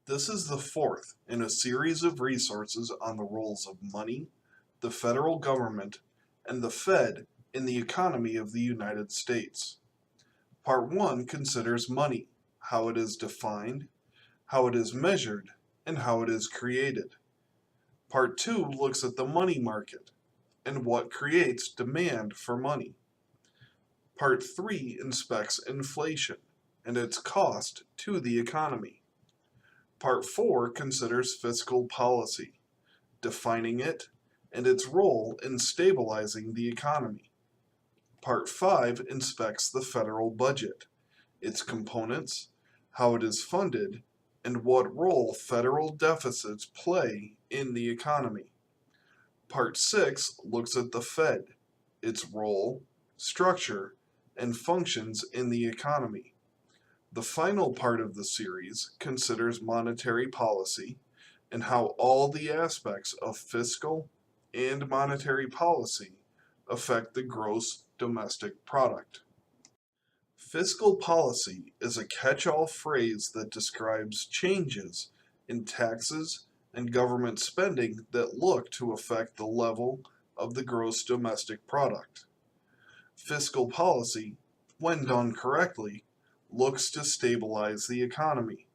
This is the fourth in a series of resources on the roles of money, the federal government, and the Fed in the economy of the United States. Part 1 considers money, how it is defined, how it is measured, and how it is created. Part 2 looks at the money market and what creates demand for money. Part 3 inspects inflation and its cost to the economy. Part 4 considers fiscal policy, defining it, and its role in stabilizing the economy. Part 5 inspects the federal budget, its components, how it is funded, and what role federal deficits play in the economy. Part 6 looks at the Fed, its role, structure, and functions in the economy. The final part of the series considers monetary policy and how all the aspects of fiscal and monetary policy affect the gross domestic product. Fiscal policy is a catch-all phrase that describes changes in taxes and government spending that look to affect the level of the gross domestic product. Fiscal policy, when done correctly, looks to stabilize the economy.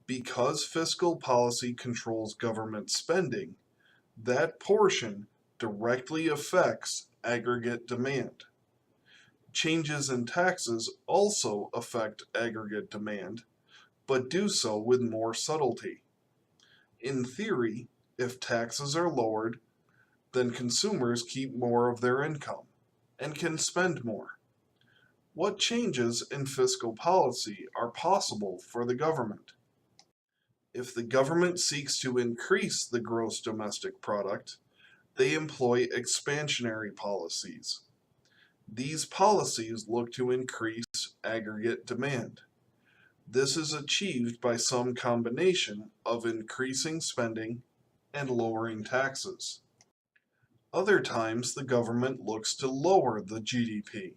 Because fiscal policy controls government spending, that portion directly affects aggregate demand. Changes in taxes also affect aggregate demand, but do so with more subtlety. In theory, if taxes are lowered, then consumers keep more of their income and can spend more. What changes in fiscal policy are possible for the government? If the government seeks to increase the gross domestic product, they employ expansionary policies. These policies look to increase aggregate demand. This is achieved by some combination of increasing spending and lowering taxes. Other times, the government looks to lower the GDP.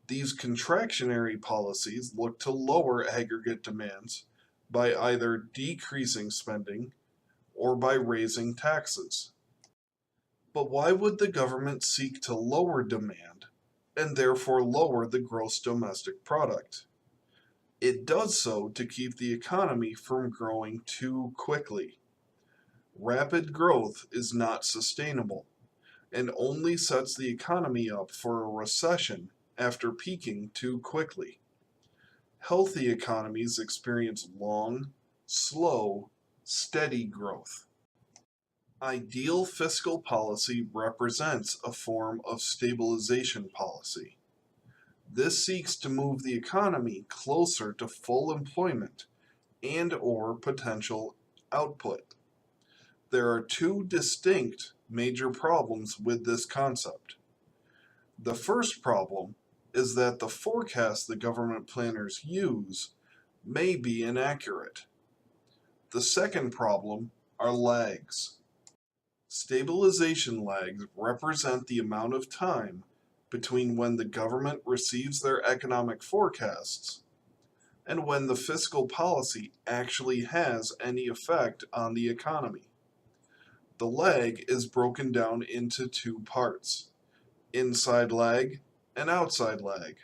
These contractionary policies look to lower aggregate demands by either decreasing spending or by raising taxes. But why would the government seek to lower demand and therefore lower the gross domestic product? It does so to keep the economy from growing too quickly. Rapid growth is not sustainable and only sets the economy up for a recession after peaking too quickly. Healthy economies experience long, slow, steady growth. Ideal fiscal policy represents a form of stabilization policy. This seeks to move the economy closer to full employment and/or potential output. There are two distinct major problems with this concept. The first problem is that the forecast the government planners use may be inaccurate. The second problem are lags. Stabilization lags represent the amount of time between when the government receives their economic forecasts and when the fiscal policy actually has any effect on the economy. The lag is broken down into two parts: inside lag and outside lag.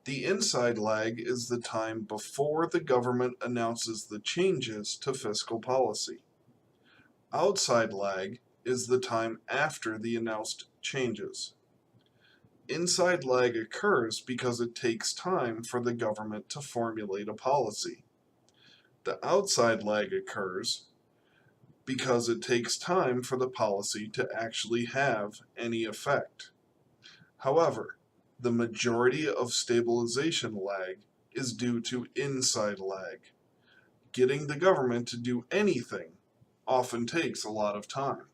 The inside lag is the time before the government announces the changes to fiscal policy. Outside lag is the time after the announced changes. Inside lag occurs because it takes time for the government to formulate a policy. The outside lag occurs because it takes time for the policy to actually have any effect. However, the majority of stabilization lag is due to inside lag. Getting the government to do anything often takes a lot of time.